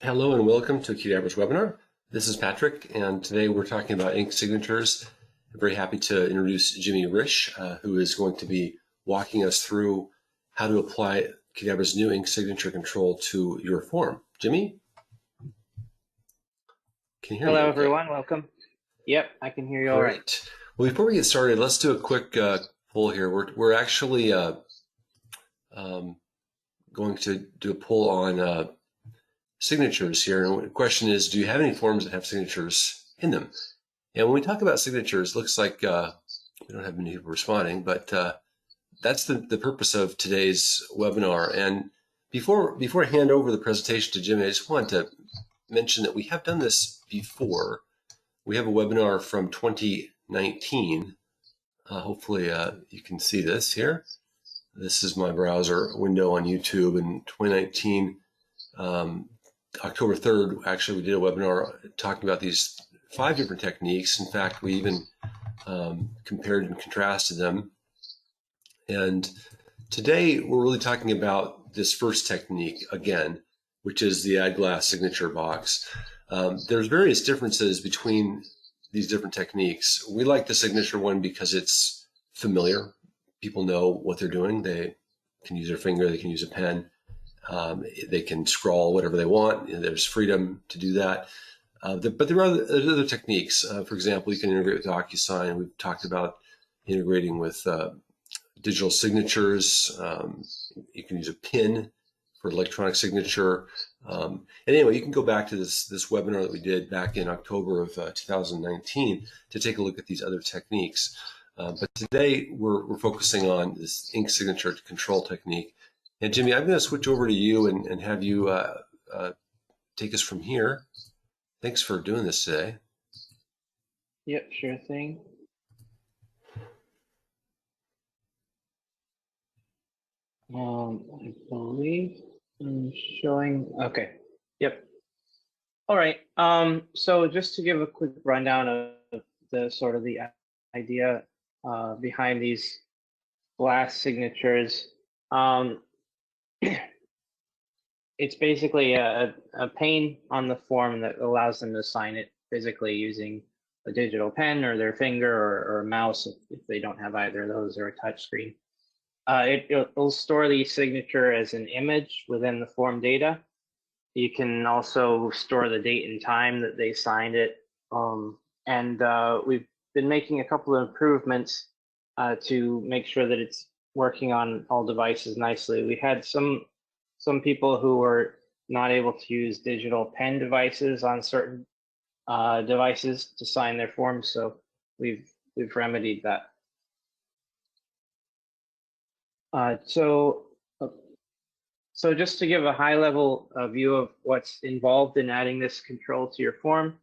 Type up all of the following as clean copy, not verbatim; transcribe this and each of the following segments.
Hello and welcome to Qdabra's webinar. This is Patrick, and today we're talking about ink signatures. I'm very happy to introduce Jimmy Risch, who is going to be walking us through how to apply Qdabra's new ink signature control to your form. Jimmy? Can you hear me? Hello, okay? everyone. Welcome. Yep, I can hear you all right. Great. Well, before we get started, let's do a quick poll here. We're actually going to do a poll on signatures here. And the question is, do you have any forms that have signatures in them? And when we talk about signatures, it looks like we don't have many people responding, but that's the purpose of today's webinar. And before I hand over the presentation to Jimmy, I just want to mention that we have done this before. We have a webinar from 2019. Hopefully you can see this here. This is my browser window on YouTube in 2019. October 3rd, actually, we did a webinar talking about these 5 different techniques. In fact, we even compared and contrasted them. And today, we're really talking about this first technique again, which is the add glass signature box. There's various differences between these different techniques. We like the signature one because it's familiar. People know what they're doing. They can use their finger, they can use a pen. They can scrawl whatever they want. There's freedom to do that. But there are other techniques. For example, you can integrate with DocuSign. We've talked about integrating with digital signatures. You can use a PIN for electronic signature. And anyway, you can go back to this webinar that we did back in October of 2019 to take a look at these other techniques. But today we're focusing on this ink signature control technique. And Jimmy, I'm going to switch over to you and have you take us from here. Thanks for doing this today. Yep, sure thing. I believe I'm showing. Okay. Yep. All right. So just to give a quick rundown of the idea behind these glass signatures. It's basically a pane on the form that allows them to sign it physically using a digital pen or their finger or a mouse if they don't have either of those or a touch screen. It'll store the signature as an image within the form data. You can also store the date and time that they signed it. We've been making a couple of improvements to make sure that it's working on all devices nicely. We had some people who were not able to use digital pen devices on certain devices to sign their forms, so we've remedied that. So just to give a high-level view of what's involved in adding this control to your form,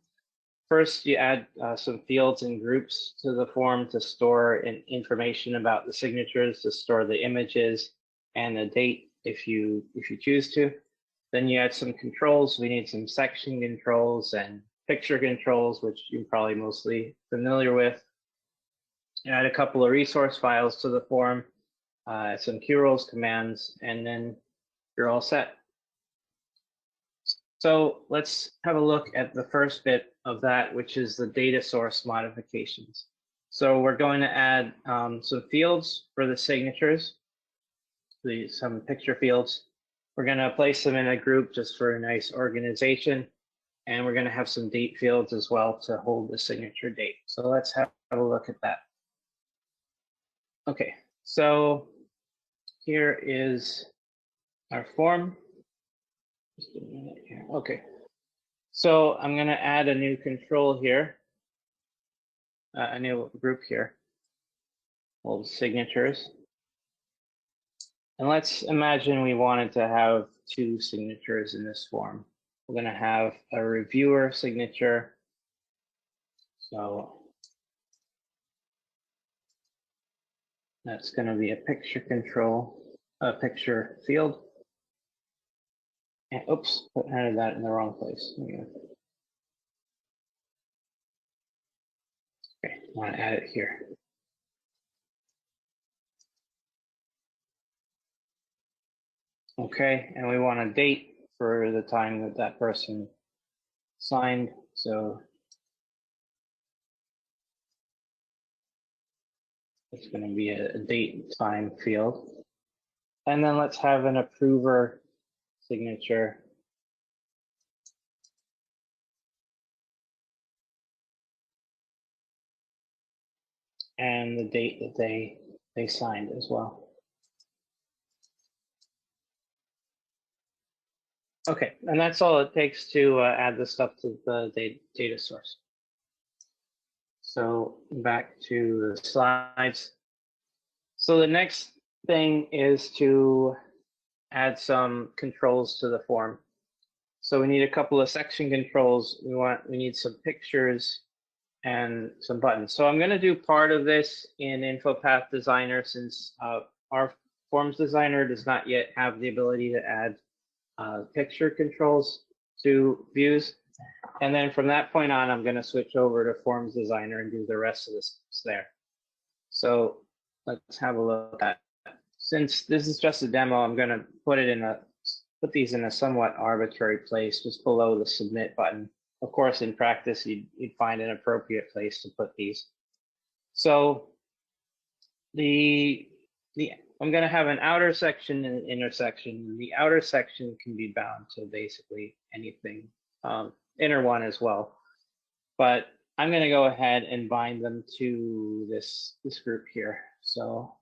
first you add some fields and groups to the form to store information about the signatures, to store the images and the date if you choose to. Then you add some controls. We need some section controls and picture controls, which you're probably mostly familiar with. You add a couple of resource files to the form, some QRoles commands, and then you're all set. So let's have a look at the first bit of that, which is the data source modifications. So we're going to add some fields for the signatures, some picture fields. We're going to place them in a group just for a nice organization. And we're going to have some date fields as well to hold the signature date. So let's have a look at that. Okay, so here is our form. Just a minute here. Okay, so I'm going to add a new control here, a new group here, hold signatures. And let's imagine we wanted to have 2 signatures in this form. We're going to have a reviewer signature. So that's going to be a picture control, a picture field. And oops, I added that in the wrong place. Okay, I want to add it here. Okay, and we want a date for the time that that person signed. So it's going to be a date and time field. And then let's have an approver signature. And the date that they signed as well. Okay, and that's all it takes to add the stuff to the data source. So back to the slides. So the next thing is to add some controls to the form. So we need a couple of section controls. We need some pictures and some buttons. So I'm going to do part of this in InfoPath Designer since our Forms Designer does not yet have the ability to add picture controls to views. And then from that point on, I'm going to switch over to Forms Designer and do the rest of this there. So let's have a look at. Since this is just a demo, I'm going to put these in a somewhat arbitrary place just below the submit button. Of course, in practice, you'd find an appropriate place to put these. So I'm going to have an outer section and an inner section. The outer section can be bound to basically anything, inner one as well. But I'm going to go ahead and bind them to this group here. So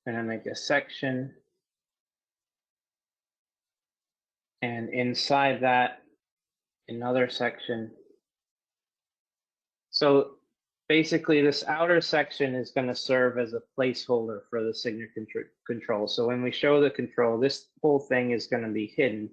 I'm going to make a section. And inside that, another section. So basically, this outer section is going to serve as a placeholder for the signature control. So when we show the control, this whole thing is going to be hidden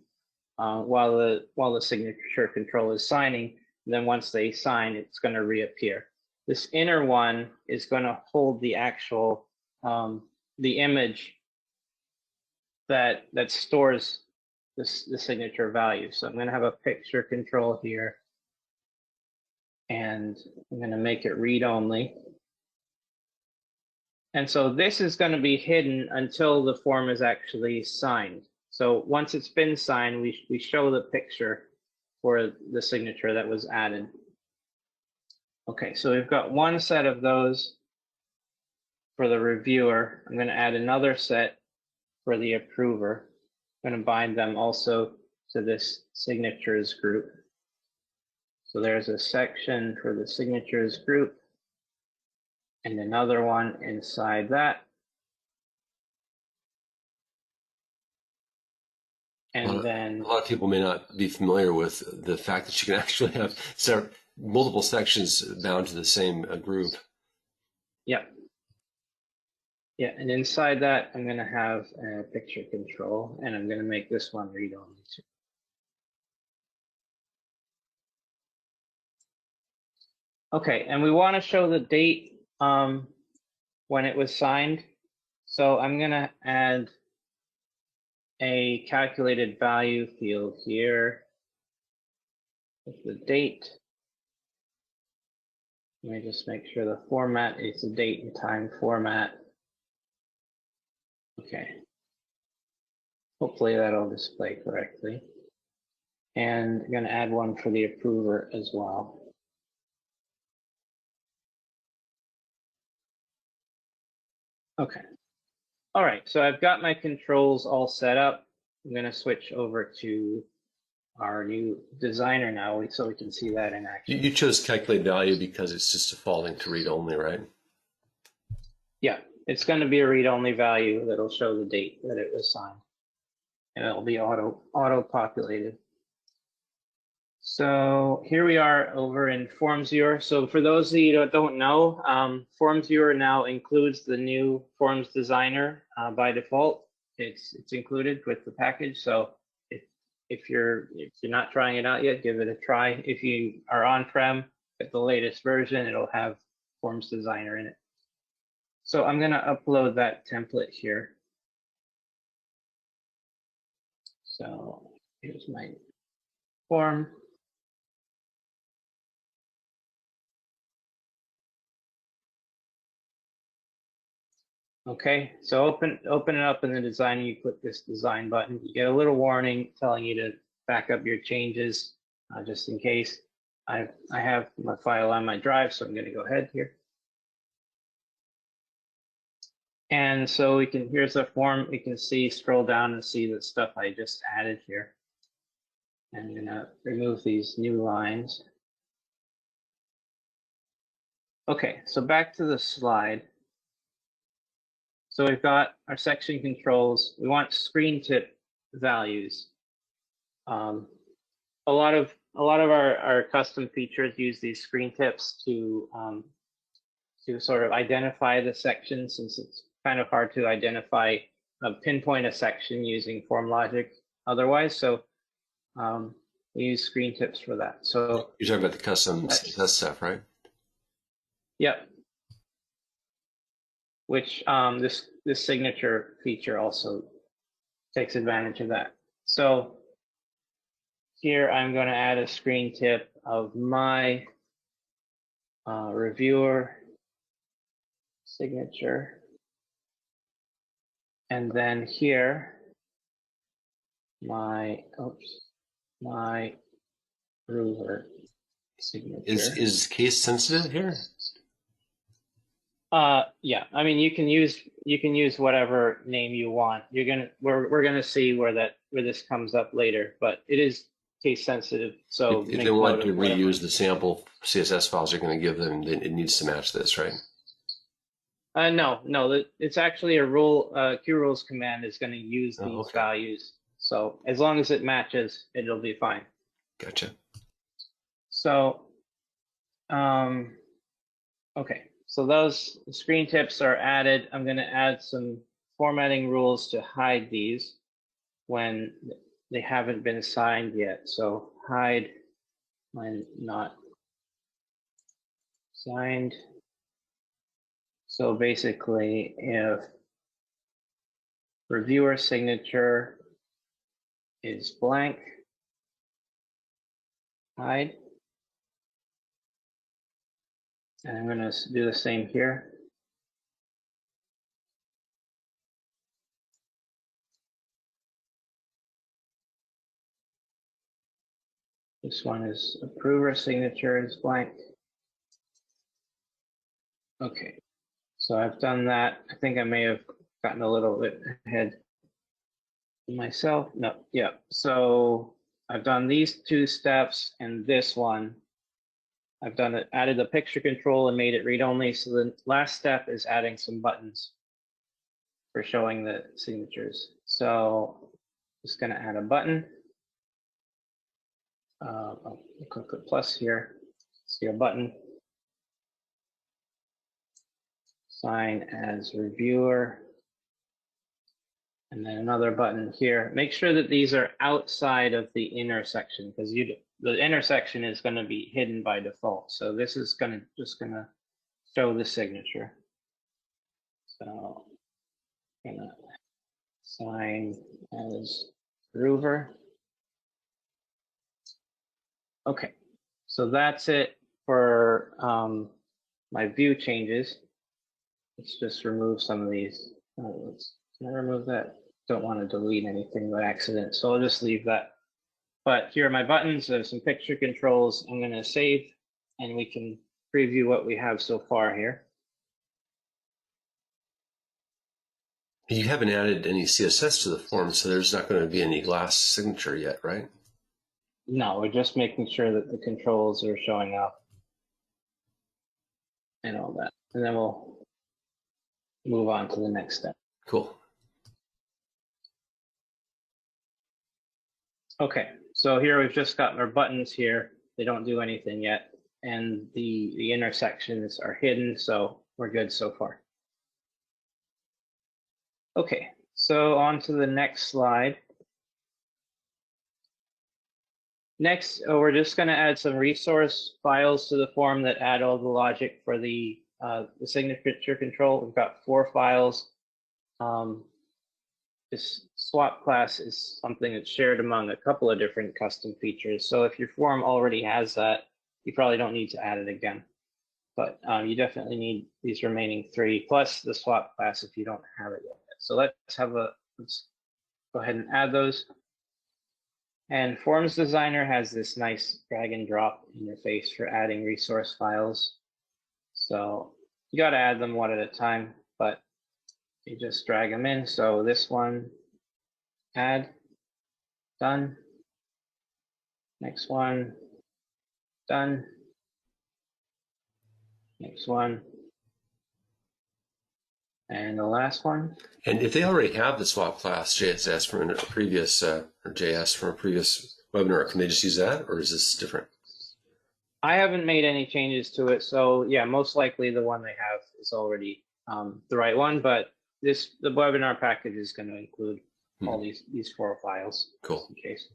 while the signature control is signing. And then once they sign, it's going to reappear. This inner one is going to hold the actual the image that stores the signature value. So I'm going to have a picture control here. And I'm going to make it read only. And so this is going to be hidden until the form is actually signed. So once it's been signed, we show the picture for the signature that was added. Okay, so we've got one set of those for the reviewer. I'm going to add another set for the approver. I'm going to bind them also to this signatures group. So there's a section for the signatures group and another one inside that. And then a lot of people may not be familiar with the fact that you can actually have multiple sections bound to the same group. Yeah. Yeah, and inside that, I'm going to have a picture control, and I'm going to make this one read only too. Okay, and we want to show the date when it was signed. So I'm going to add a calculated value field here with the date. Let me just make sure the format is a date and time format. Okay. Hopefully that'll display correctly. And I'm going to add one for the approver as well. Okay. All right, so I've got my controls all set up. I'm going to switch over to our new designer now so we can see that in action. You chose calculate value because it's just defaulting to read only, right? Yeah, it's going to be a read-only value that'll show the date that it was signed. And it'll be auto-populated. So here we are over in Forms Viewer. So for those of you that don't know, Forms Viewer now includes the new Forms Designer by default. It's included with the package. So if you're not trying it out yet, give it a try. If you are on-prem at the latest version, it'll have Forms Designer in it. So I'm going to upload that template here. So here's my form. Okay, so open it up in the design and you click this design button. You get a little warning telling you to back up your changes just in case. I have my file on my drive, so I'm going to go ahead here. And so here's the form. We can scroll down and see the stuff I just added here. And I'm going to remove these new lines. Okay, so back to the slide. So we've got our section controls. We want screen tip values. A lot of our custom features use these screen tips to sort of identify the section, since it's kind of hard to identify pinpoint a section using form logic otherwise. So we use screen tips for that. So you're talking about the custom CSS stuff, right? Yep. Which this signature feature also takes advantage of that. So here I'm going to add a screen tip of my reviewer signature. And then here, my ruler signature. Is case sensitive here? Yeah. I mean, you can use whatever name you want. We're gonna see where this comes up later, but it is case sensitive. So if they want to reuse the sample CSS files you're going to give them, then it needs to match this, right? No, it's actually a rule. QRules command is going to use these values. So as long as it matches, it'll be fine. Gotcha. So, okay. So those screen tips are added. I'm going to add some formatting rules to hide these when they haven't been assigned yet. So hide when not signed. So basically, if reviewer signature is blank, hide. And I'm going to do the same here. This one is approver signature is blank. Okay, so I've done that. I think I may have gotten a little bit ahead myself. No, yeah. So I've done these two steps and this one. I've done it, added the picture control and made it read only. So the last step is adding some buttons for showing the signatures. So just going to add a button. I'll click the plus here. See a button. Sign as reviewer. And then another button here. Make sure that these are outside of the intersection, because the intersection is going to be hidden by default. So this is just going to show the signature. So I'm going to sign as approver. Okay, so that's it for my view changes. Let's just remove some of these. Can I remove that? Don't want to delete anything by accident, so I'll just leave that. But here are my buttons. There's some picture controls. I'm going to save, and we can preview what we have so far here. You haven't added any CSS to the form, so there's not going to be any glass signature yet, right? No, we're just making sure that the controls are showing up and all that. And then we'll move on to the next step. Cool. Okay, so here we've just got our buttons here. They don't do anything yet. And the intersections are hidden, so we're good so far. Okay, so on to the next slide. Next, we're just going to add some resource files to the form that add all the logic for the signature control. We've got 4 files. This swap class is something that's shared among a couple of different custom features. So if your form already has that, you probably don't need to add it again. but you definitely need these remaining 3 plus the swap class if you don't have it yet. So let's go ahead and add those. And Forms Designer has this nice drag and drop interface for adding resource files. So you got to add them one at a time, but you just drag them in. So this one, add, done. Next one, done. Next one. And the last one. And if they already have the swap class JSS from a previous or JS from a previous webinar, can they just use that, or is this different? I haven't made any changes to it, so yeah, most likely the one they have is already the right one. But the webinar package is going to include all these 4 files. Cool. In case.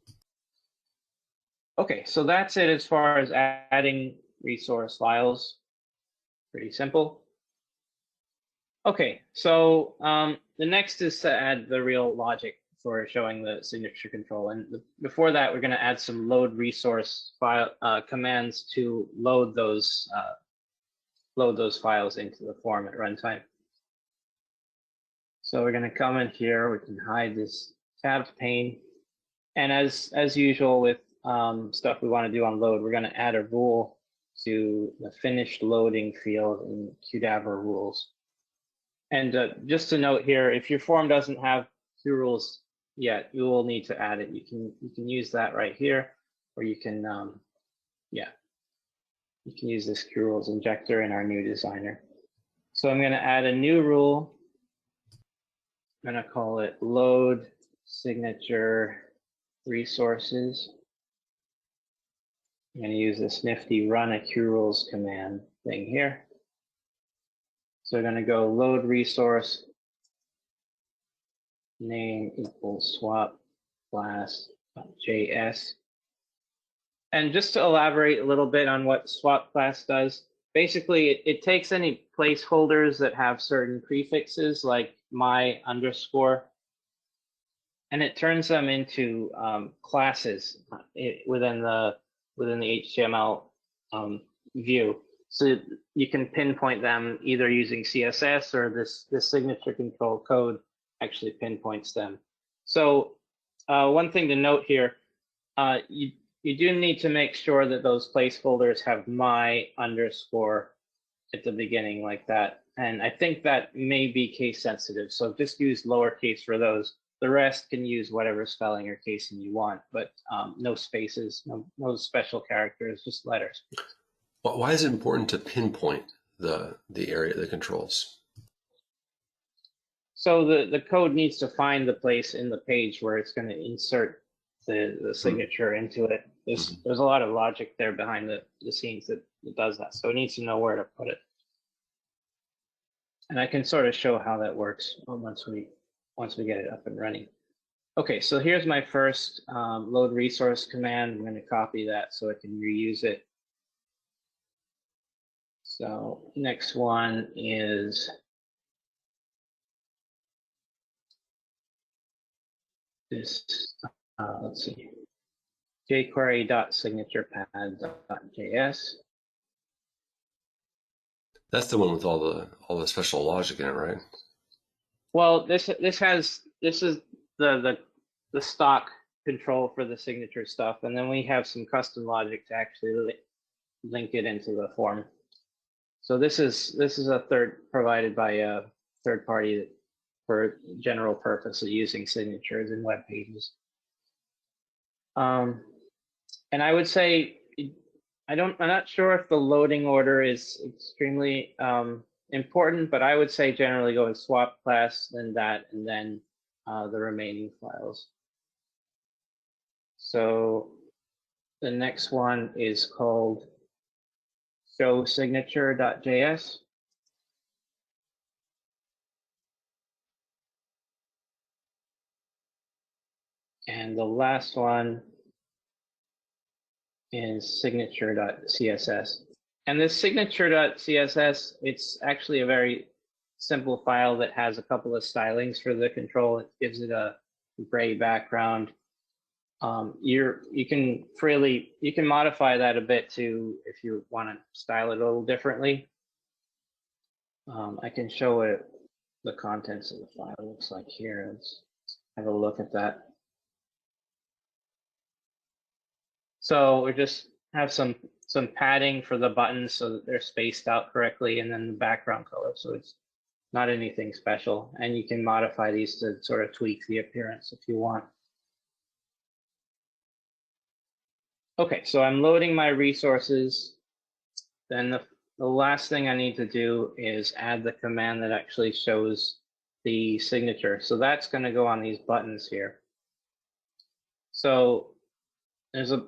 Okay, so that's it as far as adding resource files. Pretty simple. Okay, so the next is to add the real logic for showing the signature control. And before that, we're going to add some load resource file commands to load those files into the form at runtime. So we're going to come in here. We can hide this tabbed pane. And as usual with stuff we want to do on load, we're going to add a rule to the finished loading field in Qdabra rules. And just to note here, if your form doesn't have Q rules yet, you will need to add it. You can use that right here, or you can you can use this Q rules injector in our new designer. So I'm going to add a new rule. I'm going to call it load signature resources. I'm going to use this nifty run a Q rules command thing here. So we're going to go load resource name equals swap class JS. And just to elaborate a little bit on what swap class does, basically it takes any placeholders that have certain prefixes like my underscore, and it turns them into classes within the HTML view. So you can pinpoint them either using CSS, or this signature control code actually pinpoints them. So one thing to note here, you do need to make sure that those placeholders have my underscore at the beginning like that. And I think that may be case sensitive. So just use lowercase for those. The rest can use whatever spelling or casing you want, but no spaces, no special characters, just letters. Why is it important to pinpoint the area of the controls? So the code needs to find the place in the page where it's going to insert the signature into it. There's a lot of logic there behind the scenes that does that. So it needs to know where to put it. And I can sort of show how that works once we get it up and running. Okay, so here's my first load resource command. I'm going to copy that so I can reuse it. So next one is this, let's see, Jquery.Signaturepads.js. That's the one with all the special logic in it, right? Well, this is the stock control for the signature stuff, and then we have some custom logic to actually link it into the form. So this is a provided by a third party for general purpose of using signatures in web pages. And I would say I'm not sure if the loading order is extremely important, but I would say generally go with swap class, then that, and then the remaining files. So the next one is called showsignature.js. And the last one is signature.css. And this signature.css, it's actually a very simple file that has a couple of stylings for the control. It gives it a gray background. you can modify that a bit too if you want to style it a little differently. I can show it the contents of the file looks like here. Let's have a look at that. So we just have some padding for the buttons so that they're spaced out correctly, and then the background color. So it's not anything special, and you can modify these to sort of tweak the appearance if you want. Okay, so I'm loading my resources. Then the last thing I need to do is add the command that actually shows the signature. So that's going to go on these buttons here. So there's a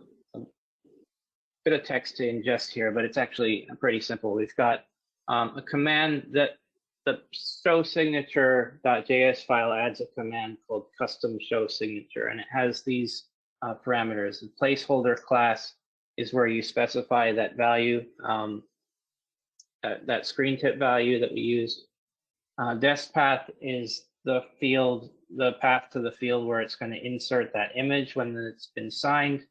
bit of text to ingest here, but it's actually pretty simple. We've got a command that the showSignature.js file adds a command called custom show signature, and it has these parameters. The placeholder class is where you specify that value, that screen tip value that we used. Dest path is the field, the path to the field where it's going to insert that image when it's been signed.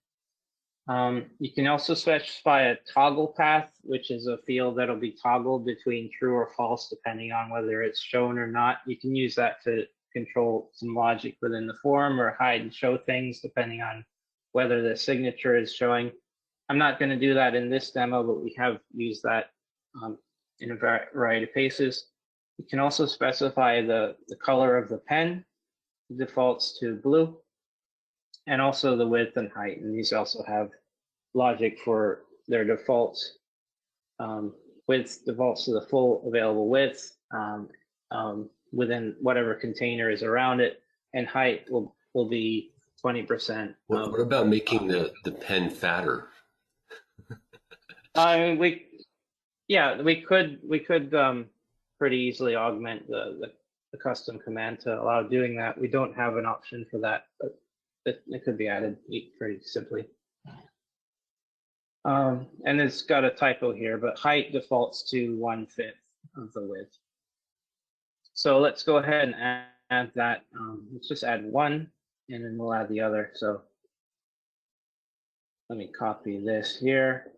You can also specify a toggle path, which is a field that'll be toggled between true or false, depending on whether it's shown or not. You can use that to control some logic within the form or hide and show things, depending on whether the signature is showing. I'm not going to do that in this demo, but we have used that in a variety of cases. You can also specify the color of the pen, it defaults to blue, and also the width and height. And these also have logic for their defaults. Width defaults to the full available width within whatever container is around it, and height will be 20%. What about making the pen fatter? I mean, we could pretty easily augment the custom command to allow doing that. We don't have an option for that, but it could be added pretty simply. And it's got a typo here, but height defaults to 1/5 of the width. So let's go ahead and add that. Let's just add one, and then we'll add the other. So let me copy this here.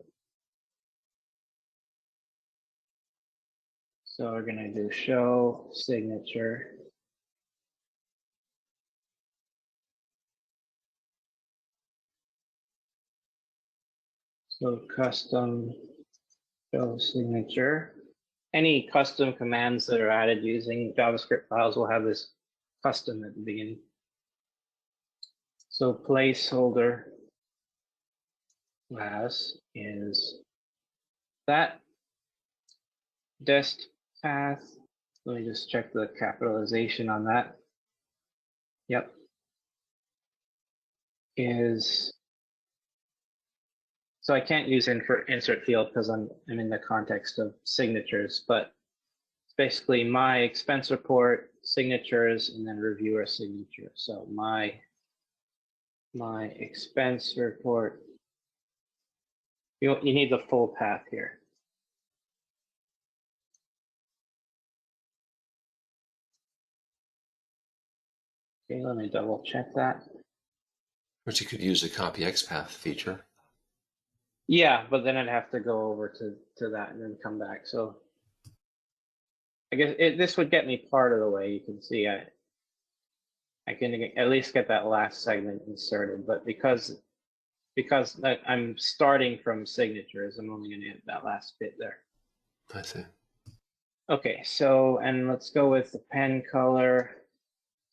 So we're going to do show signature. So custom show signature. Any custom commands that are added using JavaScript files will have this custom at the beginning. So placeholder class is that. Dest path. Let me just check the capitalization on that. Yep. So I can't use insert field because I'm in the context of signatures, but it's basically my expense report, signatures, and then reviewer signature. So my expense report. You need the full path here. Okay, let me double check that. But you could use the copy XPath feature. Yeah, but then I'd have to go over to that and then come back. So I guess this would get me part of the way. You can see I can at least get that last segment inserted, but because I'm starting from signatures, I'm only going to get that last bit there. I see. Okay, so, and let's go with the pen color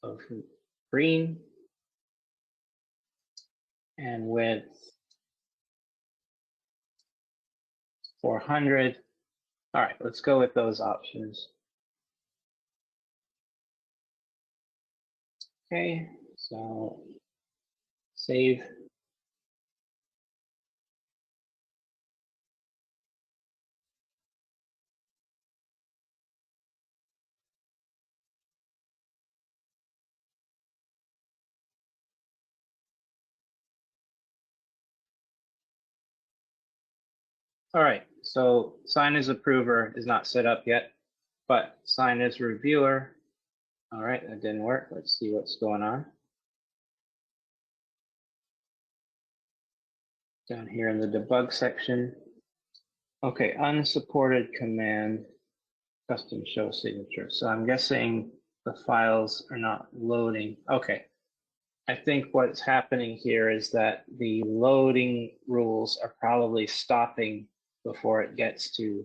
of green and width 400. All right, let's go with those options. Okay, so save. All right, so sign as approver is not set up yet, but sign as reviewer. All right, that didn't work. Let's see what's going on. down here in the debug section. Okay, unsupported command, custom show signature. So I'm guessing the files are not loading. Okay. I think what's happening here is that the loading rules are probably stopping before it gets to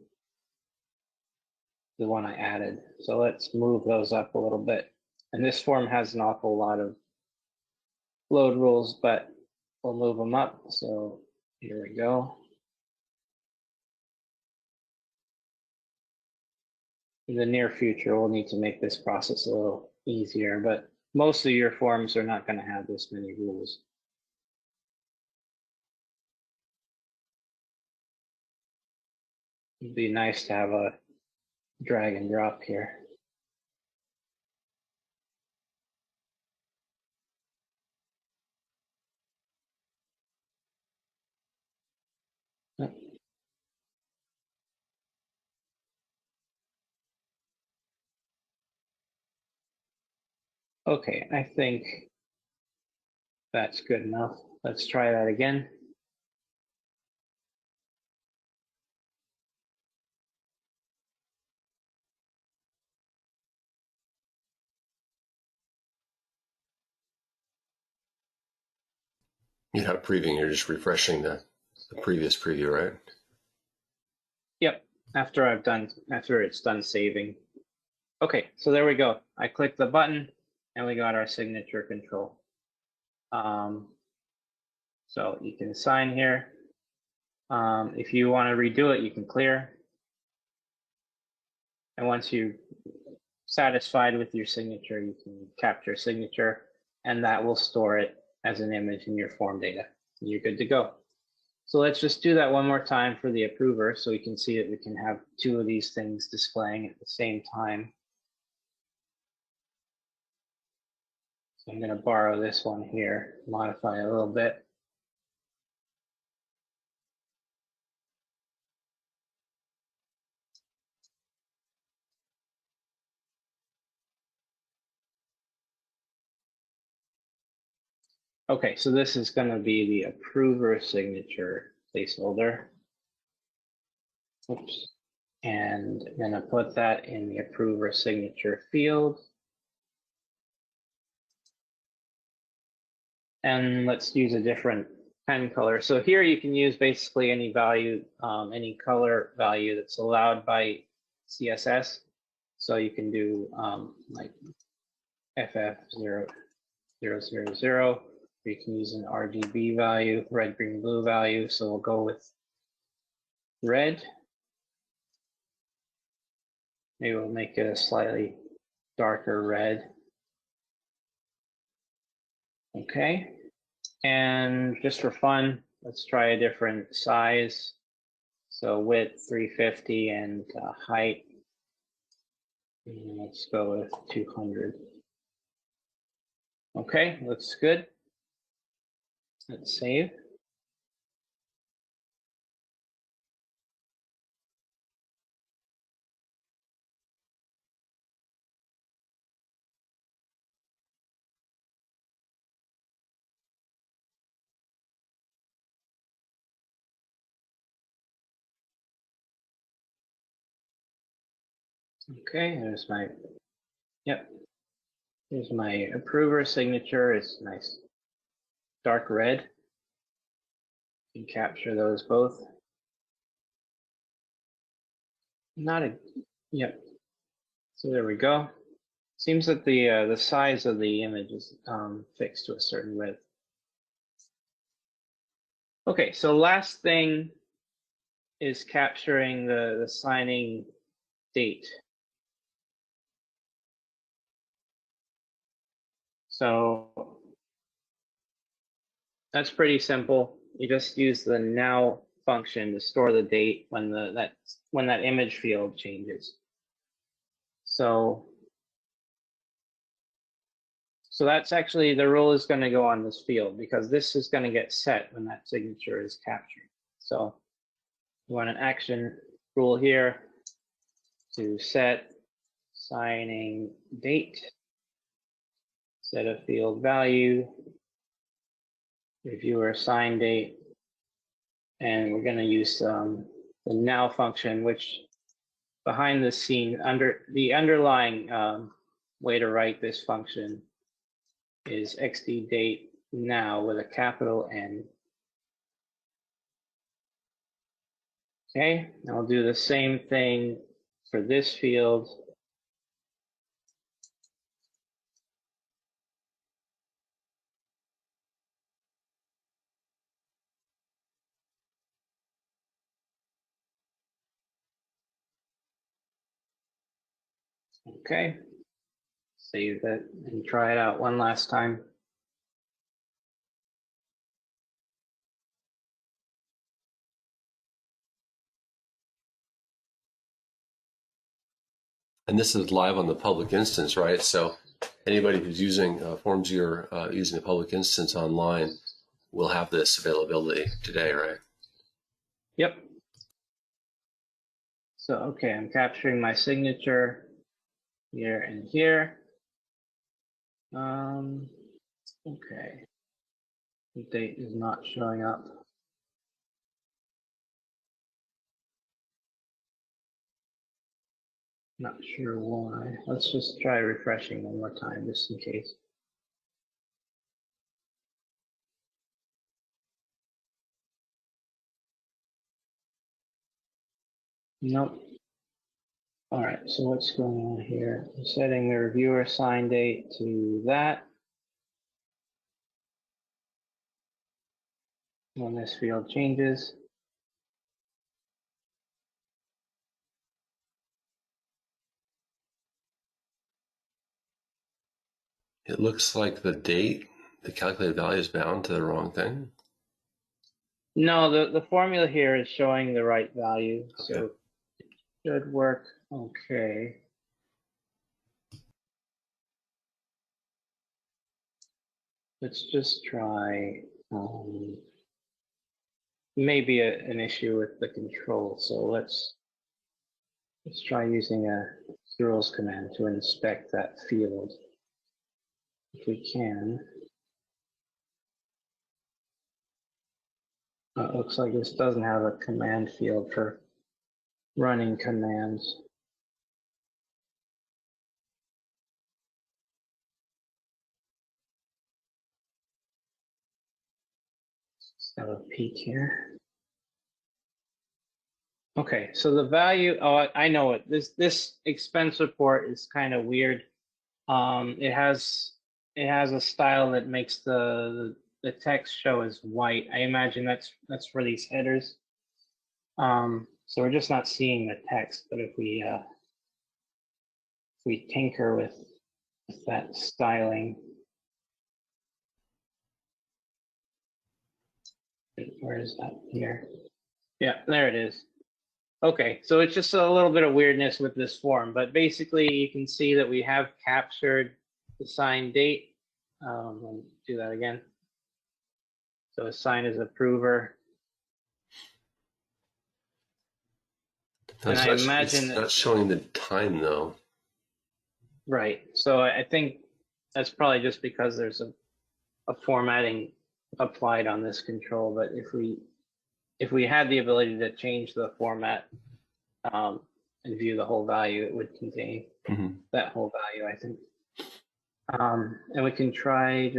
the one I added. So let's move those up a little bit. And this form has an awful lot of load rules, but we'll move them up. So here we go. In the near future, we'll need to make this process a little easier, but most of your forms are not going to have this many rules. It'd be nice to have a drag and drop here. Okay, I think that's good enough. Let's try that again. You're not previewing, you're just refreshing the previous preview, right? Yep, after it's done saving. Okay, so there we go. I clicked the button and we got our signature control. So you can sign here. If you want to redo it, you can clear. And once you're satisfied with your signature, you can capture signature, and that will store it as an image in your form data. You're good to go. So let's just do that one more time for the approver so we can see that we can have two of these things displaying at the same time. So I'm going to borrow this one here, modify it a little bit. Okay, so this is going to be the approver signature placeholder. Oops. And I'm going to put that in the approver signature field. And let's use a different pen color. So here you can use basically any value, any color value that's allowed by CSS. So you can do like FF0000, or you can use an RGB value, red, green, blue value. So we'll go with red. Maybe we'll make it a slightly darker red. Okay. And just for fun, let's try a different size. So width 350 and height, and let's go with 200. Okay, looks good. Let's save. Okay, there's my, yep. Here's my approver signature. It's nice dark red. You can capture those both. Not a, yep. So there we go. Seems that the size of the image is fixed to a certain width. Okay, so last thing is capturing the signing date. So that's pretty simple. You just use the now function to store the date when that image field changes. So that's actually, the rule is going to go on this field because this is going to get set when that signature is captured. So you want an action rule here to set signing date, set a field value, reviewer sign date, And we're going to use the now function, which behind the scene, under the underlying way to write this function is xddate now with a capital N. Okay, I'll do the same thing for this field. Okay, save that and try it out one last time. And this is live on the public instance, right? So anybody who's using Formsviewer using a public instance online will have this availability today, right? Yep. So, okay, I'm capturing my signature here and here. Okay, the date is not showing up. Not sure why. Let's just try refreshing one more time just in case. Nope. All right, so what's going on here? I'm setting the reviewer assign date to that. When this field changes. It looks like the date, the calculated value is bound to the wrong thing. No, the formula here is showing the right value, Okay. so it should work okay. Let's just try, maybe an issue with the control. So let's try using a zeros command to inspect that field. If we can. It looks like this doesn't have a command field for running commands. Let's have a peek here. Okay, so the value, oh, I know it. This expense report is kind of weird. It has a style that makes the text show as white. I imagine that's for these headers. So we're just not seeing the text, but if we tinker with that styling, where is that here? Yeah, there it is. Okay, so it's just a little bit of weirdness with this form, but basically you can see that we have captured the signed date. I'll do that again. So assign as approver. And I imagine it's not showing the time though. Right. So I think that's probably just because there's a formatting applied on this control. But if we had the ability to change the format and view the whole value, it would contain that whole value, I think. And we can try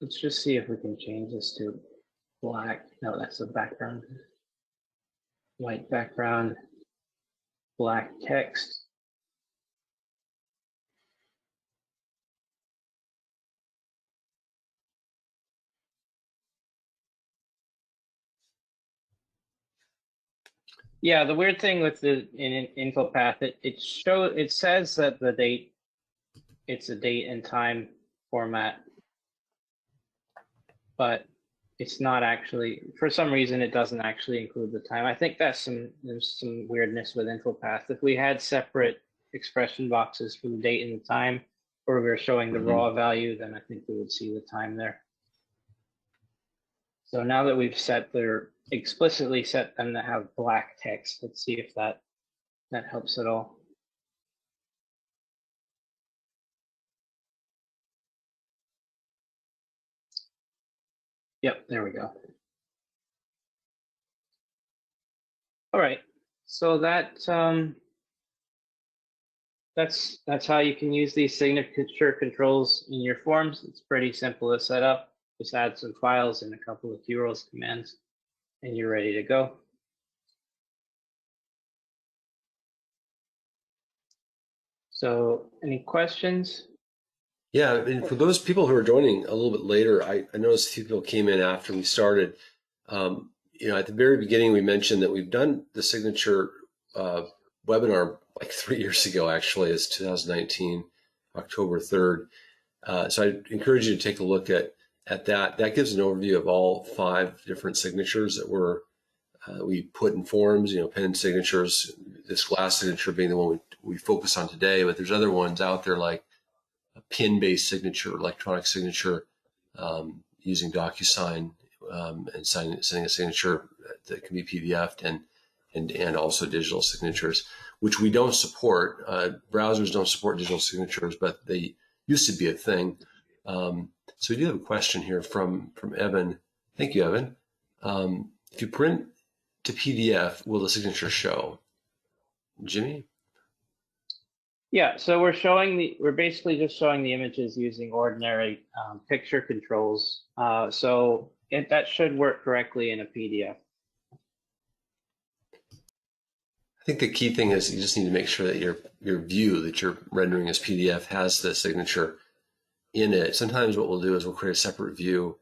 let's just see if we can change this to black. No, that's the background. White background, black text. Yeah, the weird thing with the info path, it says that the date, it's a date and time format, but it's not actually, for some reason, it doesn't actually include the time. I think there's some weirdness with info path. If we had separate expression boxes for the date and the time, or we were showing the raw value, then I think we would see the time there. So now that we've explicitly set them to have black text, let's see if that helps at all. Yep, there we go. All right. So that's how you can use these signature controls in your forms. It's pretty simple to set up. Just add some files and a couple of qrows commands, and you're ready to go. So any questions? Yeah, and for those people who are joining a little bit later, I noticed a few people came in after we started. At the very beginning, we mentioned that we've done the signature webinar like 3 years ago, actually. It's 2019, October 3rd. So I encourage you to take a look at that. That gives an overview of all 5 different signatures that we put in forms, pen signatures, this glass signature being the one we focus on today, but there's other ones out there like a pin-based signature, electronic signature, using DocuSign, and sending a signature that can be PDF'd, and also digital signatures, which we don't support. Browsers don't support digital signatures, but they used to be a thing. So we do have a question here from Evan. Thank you, Evan. If you print to PDF, will the signature show? Jimmy? Yeah, so we're basically just showing the images using ordinary picture controls. That should work correctly in a PDF. I think the key thing is you just need to make sure that your view that you're rendering as PDF has the signature in it. Sometimes what we'll do is we'll create a separate view.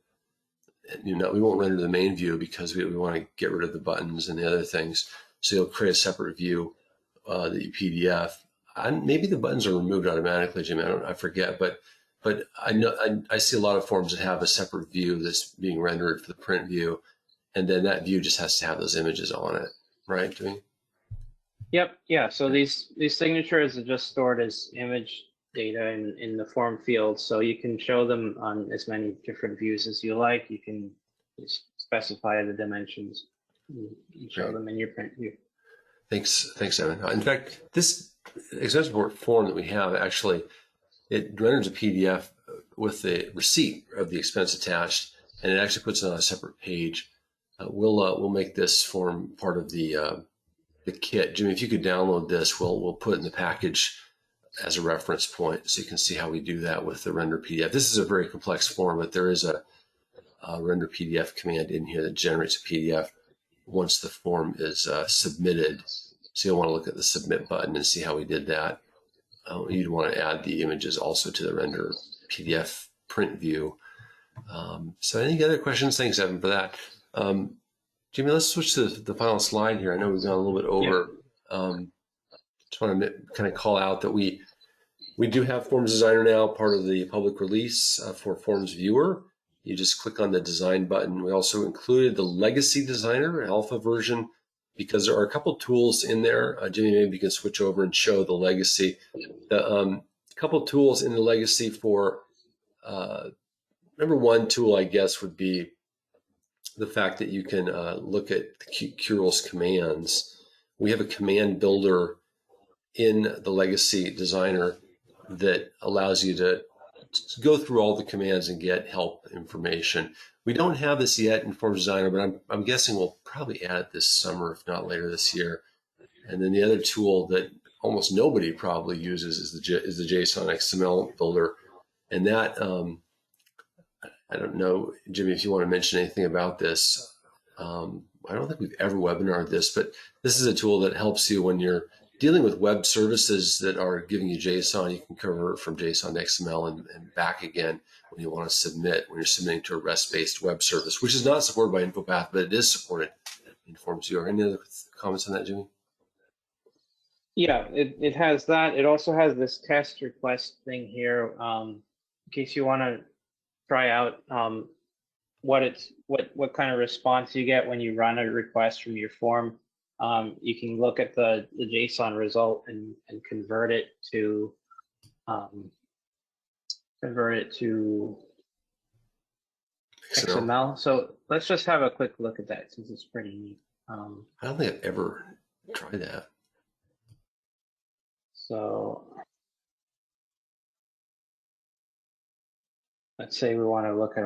We won't render the main view because we want to get rid of the buttons and the other things. So you'll create a separate view that you PDF. Maybe the buttons are removed automatically, Jimmy. I forget, but I know I see a lot of forms that have a separate view that's being rendered for the print view, and then that view just has to have those images on it, right, Jimmy? Yep, yeah. So these signatures are just stored as image data in the form field, so you can show them on as many different views as you like. You can just specify the dimensions and show them in your print view. Thanks, Evan. In fact, this expense report form that we have, actually, it renders a PDF with the receipt of the expense attached, and it actually puts it on a separate page. We'll make this form part of the kit. Jimmy, if you could download this, we'll put it in the package as a reference point so you can see how we do that with the render PDF. This is a very complex form, but there is a render PDF command in here that generates a PDF once the form is submitted. So you'll want to look at the submit button and see how we did that. You'd want to add the images also to the render PDF print view. So any other questions? Thanks, Evan, for that. Jimmy, let's switch to the final slide here. I know we've gone a little bit over. Just want to kind of call out that we do have Forms Designer now, part of the public release for Forms Viewer. You just click on the design button. We also included the Legacy Designer alpha version because there are a couple tools in there. Jimmy, maybe you can switch over and show the Legacy. The couple tools in the Legacy for number one tool, I guess, would be the fact that you can look at the Qrels commands. We have a command builder in the Legacy Designer that allows you to go through all the commands and get help information. We don't have this yet in Forms Designer, but I'm guessing we'll probably add it this summer, if not later this year. And then the other tool that almost nobody probably uses is the JSON XML builder. And that, I don't know, Jimmy, if you want to mention anything about this. I don't think we've ever webinared this, but this is a tool that helps you when you're dealing with web services that are giving you JSON. You can convert from JSON to XML and back again when you want to submit, when you're submitting to a REST-based web service, which is not supported by InfoPath, but it is supported in Forms Viewer. Any other comments on that, Jimmy? Yeah, it has that. It also has this test request thing here, in case you want to try out what kind of response you get when you run a request from your form. You can look at the JSON result and convert it to XML. So let's just have a quick look at that since it's pretty neat. I don't think I've ever tried that. So let's say we want to look at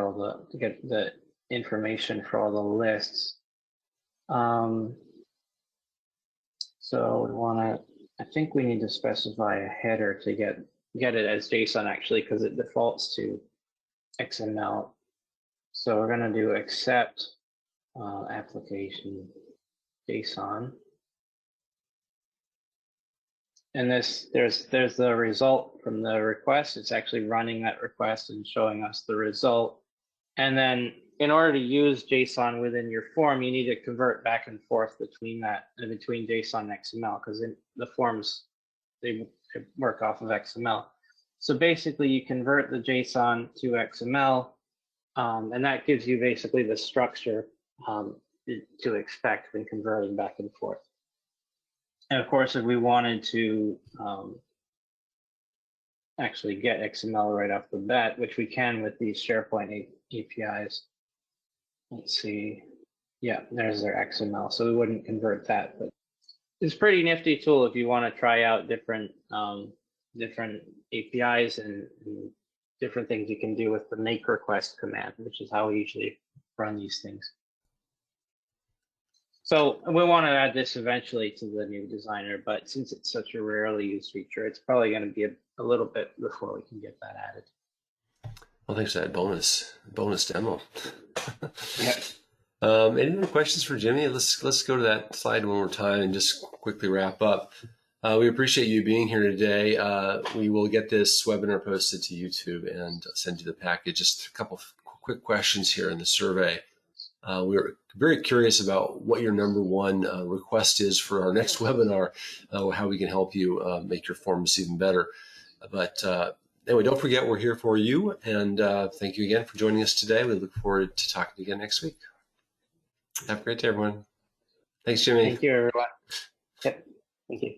to get the information for all the lists. So we want to, I think we need to specify a header to get it as JSON actually, because it defaults to XML. So we're going to do accept application JSON. And there's the result from the request. It's actually running that request and showing us the result. And then in order to use JSON within your form, you need to convert back and forth between JSON and XML, because the forms, they work off of XML. So basically you convert the JSON to XML, and that gives you basically the structure to expect when converting back and forth. And of course, if we wanted to actually get XML right off the bat, which we can with these SharePoint APIs. Let's see. Yeah, there's their XML. So we wouldn't convert that, but it's a pretty nifty tool if you want to try out different APIs and different things you can do with the make request command, which is how we usually run these things. So we want to add this eventually to the new designer, but since it's such a rarely used feature, it's probably going to be a little bit before we can get that added. Well, thanks for that bonus demo. Yeah. Any other questions for Jimmy? Let's go to that slide one more time and just quickly wrap up. We appreciate you being here today. We will get this webinar posted to YouTube and send you the package. Just a couple of quick questions here in the survey. We're very curious about what your number one request is for our next webinar, how we can help you make your forms even better. But anyway, don't forget we're here for you. And thank you again for joining us today. We look forward to talking to you again next week. Have a great day, everyone. Thanks, Jimmy. Thank you, everyone. Yep. Thank you.